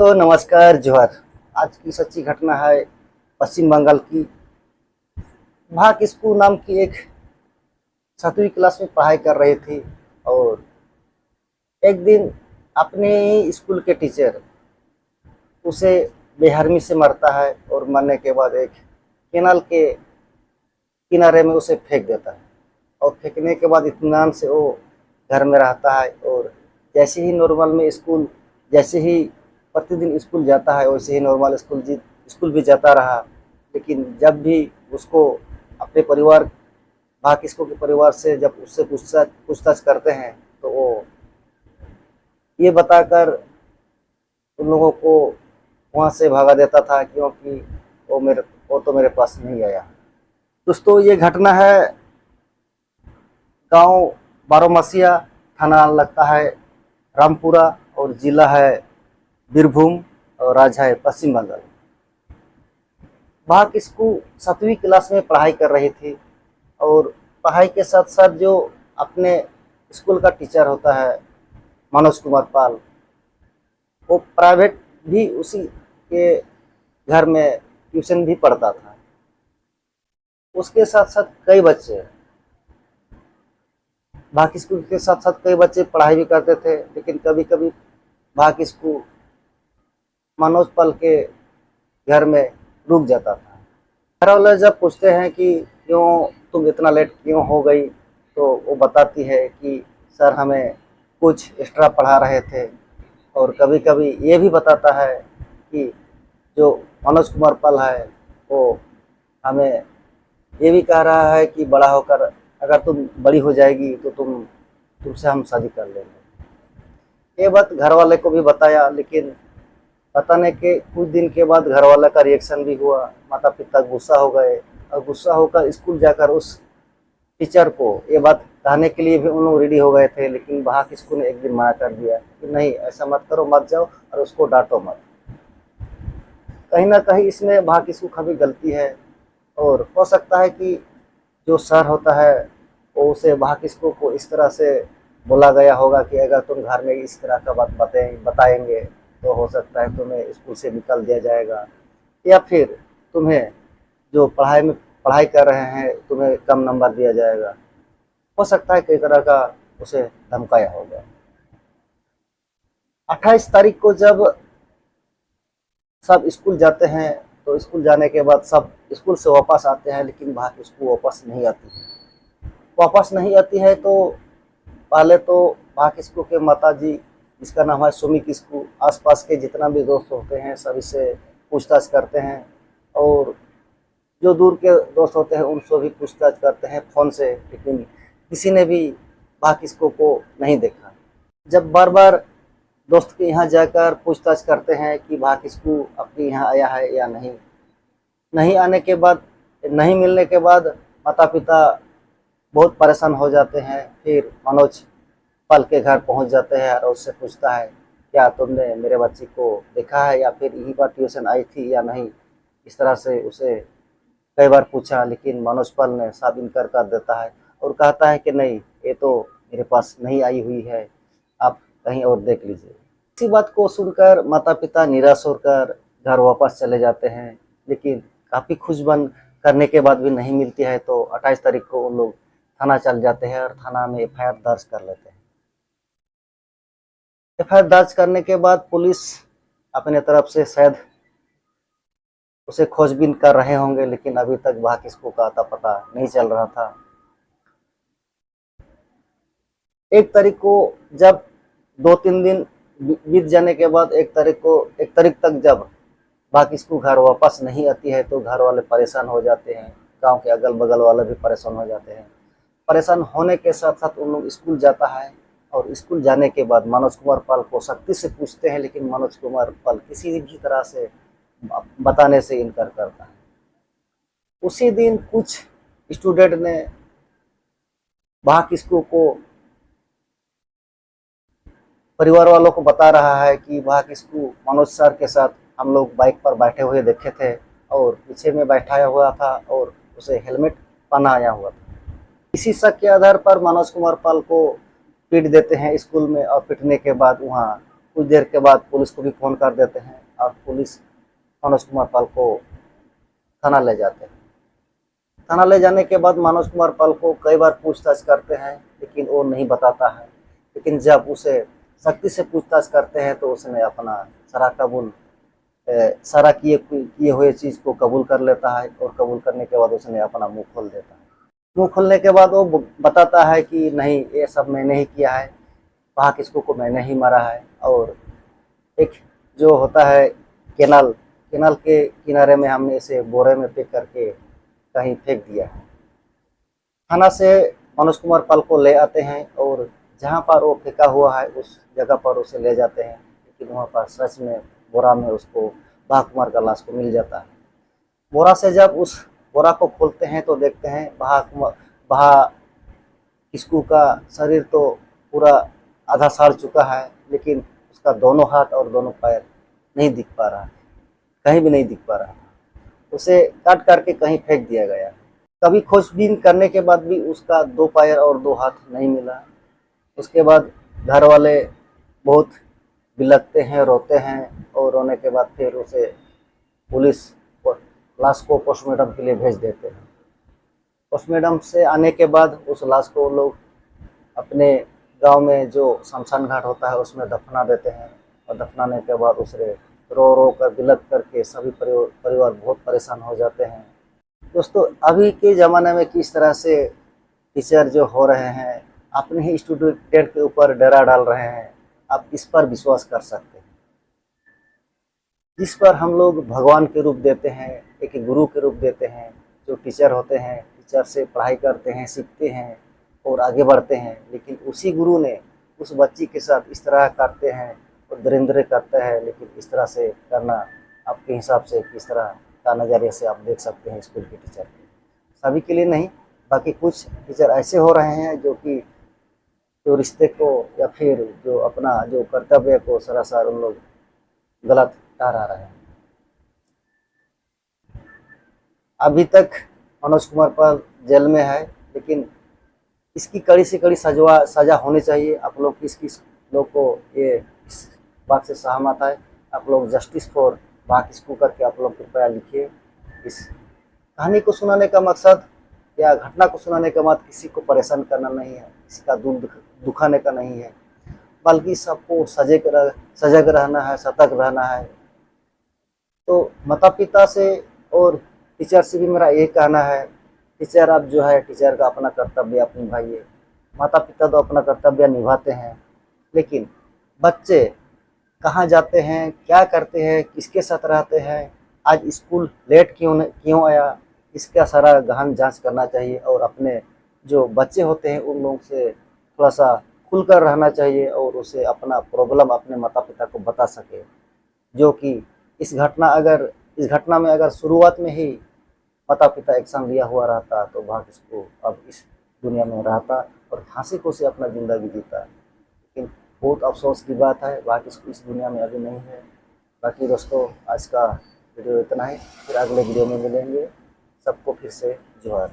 दोस्तों नमस्कार जोहर। आज की सच्ची घटना है पश्चिम बंगाल की। भाग स्कूल नाम की एक 7वीं क्लास में पढ़ाई कर रही थी और एक दिन अपने ही स्कूल के टीचर उसे बेरहमी से मारता है और मरने के बाद एक केनाल के किनारे में उसे फेंक देता है। और फेंकने के बाद इत्मीनान से वो घर में रहता है और जैसे ही नॉर्मल में स्कूल जैसे ही प्रतिदिन स्कूल जाता है वैसे ही नॉर्मल स्कूल भी जाता रहा। लेकिन जब भी उसको अपने परिवार बाकी स्कूल के परिवार से जब उससे पूछताछ करते हैं तो वो ये बताकर उन लोगों को वहाँ से भगा देता था, क्योंकि वो तो मेरे पास नहीं आया। दोस्तों ये घटना है गांव बारोमसिया, थाना लगता है रामपुरा और जिला है बीरभूम और राज्य है पश्चिम बंगाल। भाग स्कूल 7वीं क्लास में पढ़ाई कर रही थी और पढ़ाई के साथ साथ जो अपने स्कूल का टीचर होता है मनोज कुमार पाल, वो प्राइवेट भी उसी के घर में ट्यूशन भी पढ़ता था। उसके साथ साथ कई बच्चे बाकी स्कूल के साथ साथ कई बच्चे पढ़ाई भी करते थे, लेकिन कभी कभी बाकी स्कूल मनोज पाल के घर में रुक जाता था। घर वाले जब पूछते हैं कि क्यों तुम इतना लेट क्यों हो गई, तो वो बताती है कि सर हमें कुछ एक्स्ट्रा पढ़ा रहे थे। और कभी कभी ये भी बताता है कि जो मनोज कुमार पाल है वो हमें ये भी कह रहा है कि बड़ा होकर अगर तुम बड़ी हो जाएगी तो तुमसे हम शादी कर लेंगे। ये बात घर वाले को भी बताया, लेकिन बताने के कुछ दिन के बाद घर वाले का रिएक्शन भी हुआ। माता पिता गुस्सा हो गए और गुस्सा होकर स्कूल जाकर उस टीचर को ये बात कहने के लिए भी उन लोग रेडी हो गए थे, लेकिन वहाँ की स्कूल ने एक दिन मना कर दिया कि नहीं ऐसा मत करो, मत जाओ और उसको डांटो मत। कहीं ना कहीं इसमें वहाँ की स्कूल का भी गलती है और हो सकता है कि जो सर होता है वो उसे वहाँ की स्कूल को इस तरह से बोला गया होगा कि अगर तुम घर में इस तरह का बात बताएंगे तो हो सकता है तुम्हें स्कूल से निकाल दिया जाएगा, या फिर तुम्हें जो पढ़ाई कर रहे हैं तुम्हें कम नंबर दिया जाएगा। हो सकता है कई तरह का उसे धमकाया होगा। 28 तारीख को जब सब स्कूल जाते हैं तो स्कूल जाने के बाद सब स्कूल से वापस आते हैं, लेकिन वहाँ की स्कूल वापस नहीं आती है। तो पहले तो वहाँ की स्कूल के माता जी, जिसका नाम है सुमी किस्कू, आसपास के जितना भी दोस्त होते हैं सभी से पूछताछ करते हैं और जो दूर के दोस्त होते हैं उनसे भी पूछताछ करते हैं फ़ोन से, लेकिन किसी ने भी वहाँ की स्कूल को नहीं देखा। जब बार बार दोस्त के यहाँ जाकर पूछताछ करते हैं कि वहाँ की स्कूल अपने यहाँ आया है या नहीं, नहीं आने के बाद, नहीं मिलने के बाद माता पिता बहुत परेशान हो जाते हैं। फिर मनोज पाल के घर पहुंच जाते हैं और उससे पूछता है क्या तुमने मेरे बच्ची को देखा है या फिर यहीं पर ट्यूशन आई थी या नहीं। इस तरह से उसे कई बार पूछा, लेकिन मनोज पाल ने साफ इनकार कर देता है और कहता है कि नहीं, ये तो मेरे पास नहीं आई हुई है, आप कहीं और देख लीजिए। इसी बात को सुनकर माता पिता निराश होकर घर वापस चले जाते हैं, लेकिन काफ़ी खोजबीन करने के बाद भी नहीं मिलती है। तो 28 तारीख को उन लोग थाना चल जाते हैं और थाना में एफआईआर दर्ज कर लेते हैं। एफआईआर दर्ज करने के बाद पुलिस अपने तरफ से शायद उसे खोजबीन कर रहे होंगे, लेकिन अभी तक वहाँ किसको का आता पता नहीं चल रहा था। 1 तारीख को जब 2-3 दिन बीत जाने के बाद 1 तारीख तक जब बाकी स्कूल घर वापस नहीं आती है तो घर वाले परेशान हो जाते हैं, गांव के अगल बगल वाले भी परेशान हो जाते हैं। परेशान होने के साथ साथ उन लोग स्कूल जाता है और स्कूल जाने के बाद मनोज कुमार पाल को सख्ती से पूछते हैं, लेकिन मनोज कुमार पाल किसी भी तरह से बताने से इनकार करता है। उसी दिन कुछ स्टूडेंट ने वहाँ स्कूल को परिवार वालों को बता रहा है कि वहाँ स्कूल मनोज सर के साथ हम लोग बाइक पर बैठे हुए देखे थे और पीछे में बैठाया हुआ था और उसे हेलमेट पहनाया हुआ था। इसी शक के आधार पर मनोज कुमार पाल को पीट देते हैं स्कूल में और पीटने के बाद वहाँ कुछ देर के बाद पुलिस को भी फ़ोन कर देते हैं और पुलिस मनोज कुमार पाल को थाना ले जाते हैं। थाना ले जाने के बाद मनोज कुमार पाल को कई बार पूछताछ करते हैं, लेकिन वो नहीं बताता है। लेकिन जब उसे सख्ती से पूछताछ करते हैं तो उसने अपना सारा किए हुए चीज़ को कबूल कर लेता है, और कबूल करने के बाद उसने अपना मुंह खोल देता है। मुंह खोलने के बाद वो बताता है कि नहीं, ये सब मैंने ही किया है, वहाँ किसको को मैंने ही मारा है। और एक जो होता है केनाल के किनारे में हमने इसे बोरे में पैक करके कहीं फेंक दिया है। थाना से मनोज कुमार पाल को ले आते हैं और जहाँ पर वो फेंका हुआ है उस जगह पर उसे ले जाते हैं, लेकिन वहाँ पर सच में बोरा में उसको बाघ कुमार का लाश को मिल जाता है। बोरा से जब उस बोरा को खोलते हैं तो देखते हैं बाघ किस्कू का शरीर तो पूरा आधा सड़ चुका है, लेकिन उसका दोनों हाथ और दोनों पैर नहीं दिख पा रहा है, कहीं भी नहीं दिख पा रहा है। उसे काट करके कहीं फेंक दिया गया। कभी खोजबीन करने के बाद भी उसका 2 पैर और 2 हाथ नहीं मिला। उसके बाद घर वाले बहुत बिलखते हैं, रोते हैं, और रोने के बाद फिर उसे पुलिस लाश को पोस्टमार्टम के लिए भेज देते हैं। पोस्टमार्टम से आने के बाद उस लाश को लोग अपने गांव में जो शमशान घाट होता है उसमें दफना देते हैं, और दफनाने के बाद उसे रो रो कर बिलख करके सभी परिवार बहुत परेशान हो जाते हैं। दोस्तों, अभी के ज़माने में किस तरह से टीचर जो हो रहे हैं अपने ही स्टूडेंट के ऊपर डरा डाल रहे हैं, आप इस पर विश्वास कर सकते हैं। जिस पर हम लोग भगवान के रूप देते हैं, एक गुरु के रूप देते हैं, जो टीचर होते हैं, टीचर से पढ़ाई करते हैं, सीखते हैं और आगे बढ़ते हैं, लेकिन उसी गुरु ने उस बच्ची के साथ इस तरह करते हैं और दरिंद्र करते हैं। लेकिन इस तरह से करना आपके हिसाब से किस तरह का नज़रिए से आप देख सकते हैं स्कूल के टीचर के? सभी के लिए नहीं, बाकी कुछ टीचर ऐसे हो रहे हैं जो रिश्ते को या फिर जो अपना जो कर्तव्य को सरासर उन लोग गलत ठहरा रहे हैं। अभी तक मनोज कुमार पाल जेल में है, लेकिन इसकी कड़ी से कड़ी सजा होनी चाहिए। आप लोग किस लोग को ये इस बात से सहमत है? आप लोग जस्टिस फॉर बाघ किस्कू करके आप लोग कृपया लिखिए। इस कहानी को सुनाने का मकसद या घटना को सुनाने का मकसद किसी को परेशान करना नहीं है, किसी का दुखाने का नहीं है, बल्कि सबको सजग रहना है, सतर्क रहना है। तो माता पिता से और टीचर से भी मेरा यही कहना है, टीचर आप जो है टीचर का अपना कर्तव्य आप निभाइए। माता पिता तो अपना कर्तव्य निभाते हैं, लेकिन बच्चे कहाँ जाते हैं, क्या करते हैं, किसके साथ रहते हैं, आज स्कूल लेट क्यों आया, इसका सारा गहन जांच करना चाहिए। और अपने जो बच्चे होते हैं उन लोगों से थोड़ा सा खुलकर रहना चाहिए और उसे अपना प्रॉब्लम अपने माता पिता को बता सके। जो कि इस घटना में अगर शुरुआत में ही माता पिता एक्शन लिया हुआ रहता तो वह किसको अब इस दुनिया में रहता और हंसी खुशी अपना ज़िंदगी जीता। लेकिन बहुत अफसोस की बात है, वह किसको इस दुनिया में अभी नहीं है। बाकी दोस्तों, आज का वीडियो इतना ही, फिर अगले वीडियो में मिलेंगे। सबको फिर से जोहार।